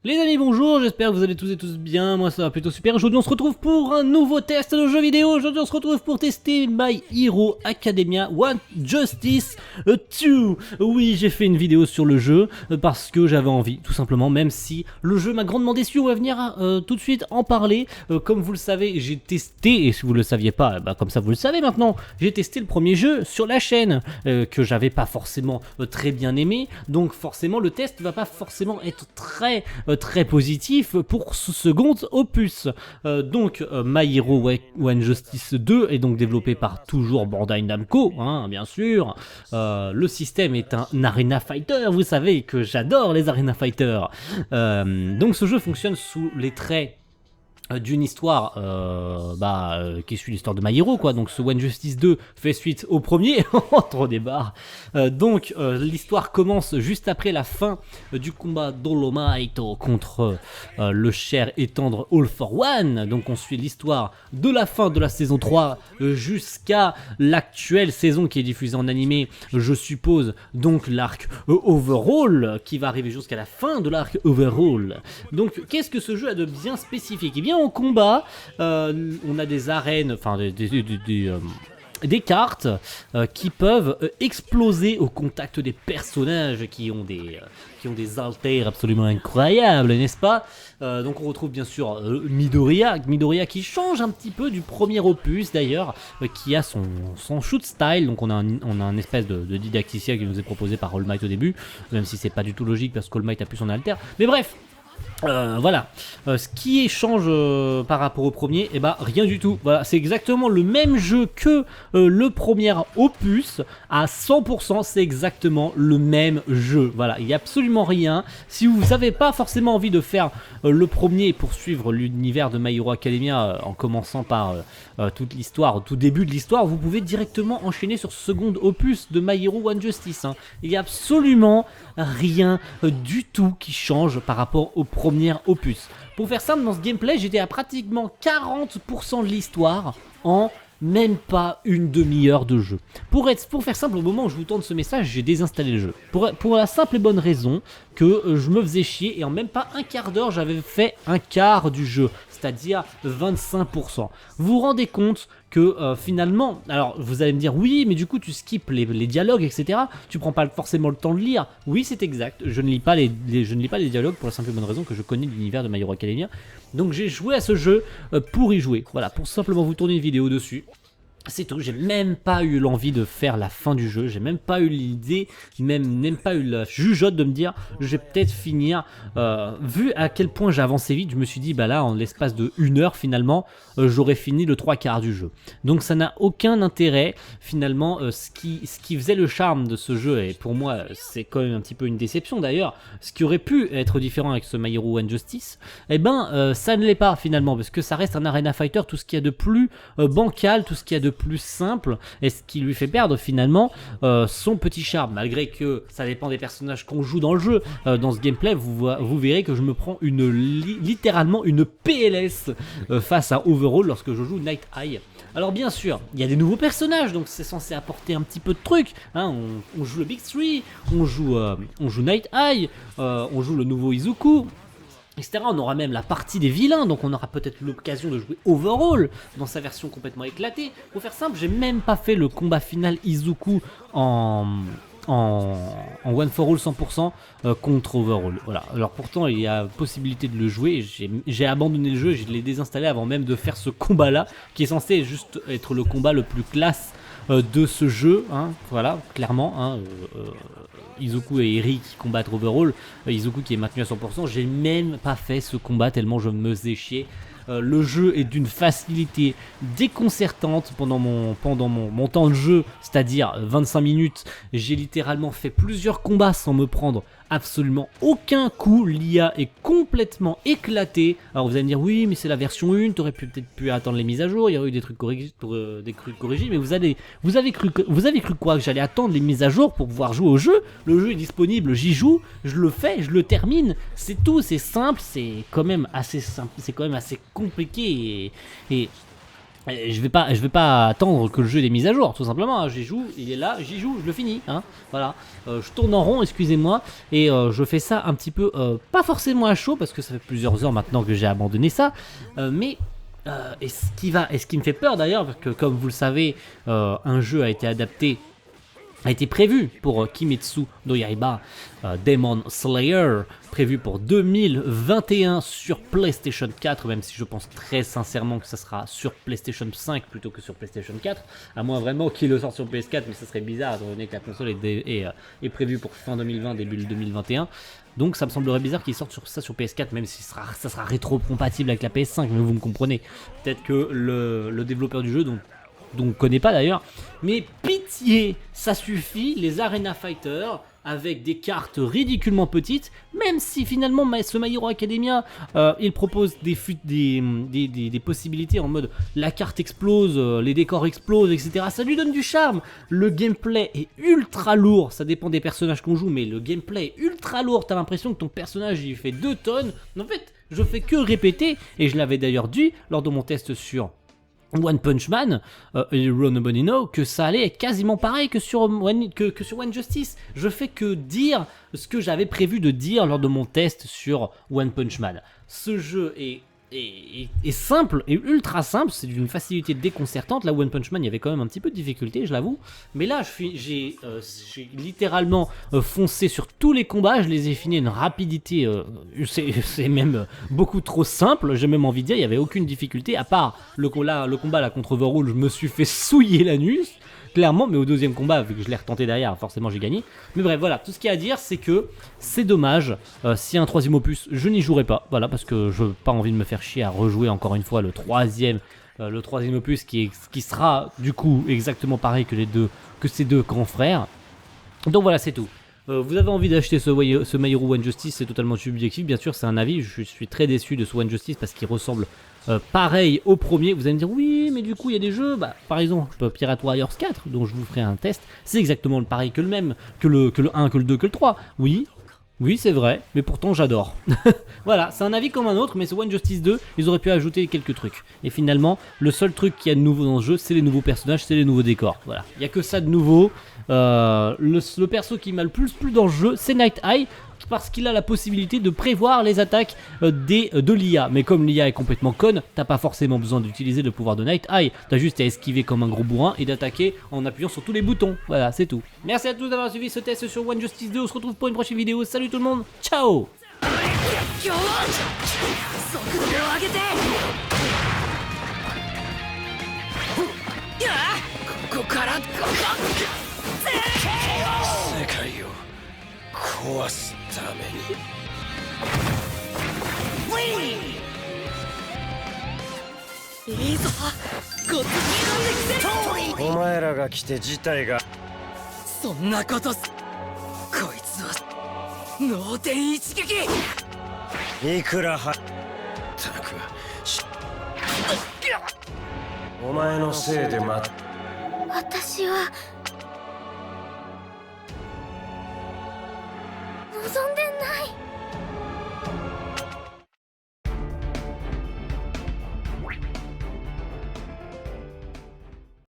Les amis, bonjour, j'espère que vous allez tous et tous bien, moi ça va plutôt super. Aujourd'hui on se retrouve pour un nouveau test de jeu vidéo. Aujourd'hui on se retrouve pour tester My Hero Academia One Justice 2. Oui, j'ai fait une vidéo sur le jeu parce que j'avais envie, tout simplement, même si le jeu m'a grandement déçu. On va venir tout de suite en parler. Comme vous le savez, j'ai testé, et si vous le saviez pas, comme ça vous le savez maintenant, j'ai testé le premier jeu sur la chaîne que j'avais pas forcément très bien aimé. Donc forcément le test va pas forcément être très positif pour ce second opus. My Hero One Justice 2 est donc développé par toujours Bandai Namco, hein, bien sûr. Le système est un Arena Fighter, vous savez que j'adore les Arena Fighter. Donc ce jeu fonctionne sous les traits d'une histoire qui suit l'histoire de My Hero, quoi. Donc ce One Justice 2 fait suite au premier. Trop débarre. L'histoire commence juste après la fin du combat Dolomite contre le cher et tendre All for One. Donc on suit l'histoire de la fin de la saison 3 jusqu'à l'actuelle saison qui est diffusée en animé, je suppose, donc l'arc Overall qui va arriver jusqu'à la fin de l'arc Overall. Donc qu'est-ce que ce jeu a de bien spécifique? Eh bien en combat, on a des arènes, enfin des cartes qui peuvent exploser au contact des personnages qui ont des alters absolument incroyables, n'est-ce pas? Donc on retrouve bien sûr Midoriya qui change un petit peu du premier opus d'ailleurs, qui a son shoot style. Donc on a un espèce de didacticiel qui nous est proposé par All Might au début, même si c'est pas du tout logique parce qu'All Might a plus son alter. Mais bref. Voilà, ce qui change par rapport au premier, rien du tout. Voilà, c'est exactement le même jeu que le premier opus à 100%, c'est exactement le même jeu. Voilà, il n'y a absolument rien. Si vous n'avez pas forcément envie de faire le premier pour suivre l'univers de My Hero Academia en commençant par toute l'histoire, au tout début de l'histoire, vous pouvez directement enchaîner sur ce second opus de My Hero One Justice. Hein. Il n'y a absolument rien du tout qui change par rapport au premier opus. Pour faire simple, dans ce gameplay, j'étais à pratiquement 40% de l'histoire en même pas une demi-heure de jeu. Pour faire simple, au moment où je vous tourne ce message, j'ai désinstallé le jeu. Pour la simple et bonne raison que je me faisais chier et en même pas un quart d'heure, j'avais fait un quart du jeu, c'est-à-dire 25%. Vous vous rendez compte que finalement, alors vous allez me dire oui, mais du coup tu skippes les dialogues, etc. Tu prends pas forcément le temps de lire. Oui, c'est exact. Je ne lis pas les dialogues pour la simple et bonne raison que je connais l'univers de My Hero Academia. Donc j'ai joué à ce jeu pour y jouer. Voilà, pour simplement vous tourner une vidéo dessus. C'est tout, j'ai même pas eu l'envie de faire la fin du jeu, j'ai même pas eu l'idée, même pas eu la jugeote de me dire je vais peut-être finir. Vu à quel point j'ai avancé vite, je me suis dit là en l'espace de 1 heure finalement j'aurais fini le 3/4 du jeu. Donc ça n'a aucun intérêt finalement. Ce qui faisait le charme de ce jeu, et pour moi c'est quand même un petit peu une déception d'ailleurs, ce qui aurait pu être différent avec ce My Hero One Justice, ça ne l'est pas finalement, parce que ça reste un Arena Fighter, tout ce qu'il y a de plus bancal, tout ce qu'il y a de plus simple, et ce qui lui fait perdre finalement son petit charme, malgré que ça dépend des personnages qu'on joue dans le jeu. Dans ce gameplay vous verrez que je me prends littéralement une PLS face à Overall lorsque je joue Night Eye. Alors bien sûr, il y a des nouveaux personnages, donc c'est censé apporter un petit peu de trucs, hein. On joue le Big 3, on joue Night Eye, on joue le nouveau Izuku, etc. On aura même la partie des vilains, donc on aura peut-être l'occasion de jouer Overall dans sa version complètement éclatée. Pour faire simple, j'ai même pas fait le combat final Izuku en One for All 100% contre Overall. Voilà. Alors pourtant il y a possibilité de le jouer, j'ai abandonné le jeu, je l'ai désinstallé avant même de faire ce combat là, qui est censé juste être le combat le plus classe de ce jeu, hein. Voilà, clairement, hein. Izuku et Eri qui combattent Overall, Izuku qui est maintenu à 100%, j'ai même pas fait ce combat tellement je me faisais chier. Le jeu est d'une facilité déconcertante pendant mon temps de jeu, c'est-à-dire 25 minutes. J'ai littéralement fait plusieurs combats sans me prendre absolument aucun coup. L'IA est complètement éclatée. Alors vous allez me dire oui, mais c'est la version 1, t'aurais peut-être pu attendre les mises à jour, il y aurait eu des trucs corrigés, mais vous avez cru quoi, que j'allais attendre les mises à jour pour pouvoir jouer au jeu? Le jeu est disponible, j'y joue, je le fais, je le termine, c'est tout, c'est simple, c'est quand même assez simple, c'est quand même assez compliqué et Et je vais pas attendre que le jeu ait des mises à jour, tout simplement. Hein. J'y joue, il est là, j'y joue, je le finis. Hein. Voilà, je tourne en rond, excusez-moi, et je fais ça un petit peu, pas forcément à chaud, parce que ça fait plusieurs heures maintenant que j'ai abandonné ça, mais et ce qui me fait peur d'ailleurs, parce que comme vous le savez, un jeu a été prévu pour Kimetsu no Yaiba Demon Slayer, prévu pour 2021 sur PlayStation 4, même si je pense très sincèrement que ça sera sur PlayStation 5 plutôt que sur PlayStation 4, à moins vraiment qu'il le sorte sur PS4, mais ça serait bizarre étant donné que la console est prévue pour fin 2020, début 2021. Donc ça me semblerait bizarre qu'ils sortent ça sur PS4, même si ça sera rétro-compatible avec la PS5, mais vous me comprenez. Peut-être que le développeur du jeu, dont on ne connaît pas d'ailleurs, mais pitié, ça suffit, les Arena Fighters, avec des cartes ridiculement petites, même si finalement ce My Hero Academia, il propose des possibilités en mode la carte explose, les décors explosent, etc. Ça lui donne du charme. Le gameplay est ultra lourd, ça dépend des personnages qu'on joue, mais le gameplay est ultra lourd, t'as l'impression que ton personnage il fait 2 tonnes. En fait, je fais que répéter, et je l'avais d'ailleurs dit lors de mon test sur One Punch Man, Hero Nobody Know, que ça allait être quasiment pareil que sur One Justice. Je fais que dire ce que j'avais prévu de dire lors de mon test sur One Punch Man. Ce jeu est simple, et ultra simple, c'est d'une facilité déconcertante. Là, One Punch Man, il y avait quand même un petit peu de difficulté, je l'avoue. Mais là, j'ai littéralement foncé sur tous les combats, je les ai finis à une rapidité, c'est même beaucoup trop simple, j'ai même envie de dire, il n'y avait aucune difficulté, à part le combat là contre Overrule, je me suis fait souiller l'anus. Clairement, mais au deuxième combat, vu que je l'ai retenté derrière, forcément j'ai gagné. Mais bref, voilà, tout ce qu'il y a à dire, c'est que c'est dommage. S'il y a un troisième opus, je n'y jouerai pas. Voilà, parce que je n'ai pas envie de me faire chier à rejouer encore une fois le troisième opus qui sera du coup exactement pareil que ces deux grands frères. Donc voilà, c'est tout. Vous avez envie d'acheter ce My Hero One Justice, c'est totalement subjectif, bien sûr, c'est un avis. Je suis très déçu de ce One Justice parce qu'il ressemble pareil au premier. Vous allez me dire, oui, mais du coup, il y a des jeux, par exemple, Pirate Warriors 4, dont je vous ferai un test, c'est exactement pareil que le même, que le 1, que le 2, que le 3. Oui, c'est vrai, mais pourtant j'adore. Voilà, c'est un avis comme un autre, mais ce One Justice 2, ils auraient pu ajouter quelques trucs. Et finalement, le seul truc qu'il y a de nouveau dans le jeu, c'est les nouveaux personnages, c'est les nouveaux décors. Voilà, il n'y a que ça de nouveau. Le perso qui m'a le plus plu dans le jeu, c'est Night Eye, parce qu'il a la possibilité de prévoir les attaques de l'IA. Mais comme l'IA est complètement conne, t'as pas forcément besoin d'utiliser le pouvoir de Night Eye. T'as juste à esquiver comme un gros bourrin et d'attaquer en appuyant sur tous les boutons. Voilà, c'est tout. Merci à tous d'avoir suivi ce test sur One Justice 2. On se retrouve pour une prochaine vidéo. Salut tout le monde, ciao.お前らが来て事態がそんなことこいつは脳天一撃いくらはたくお前のせいで私は望んでない。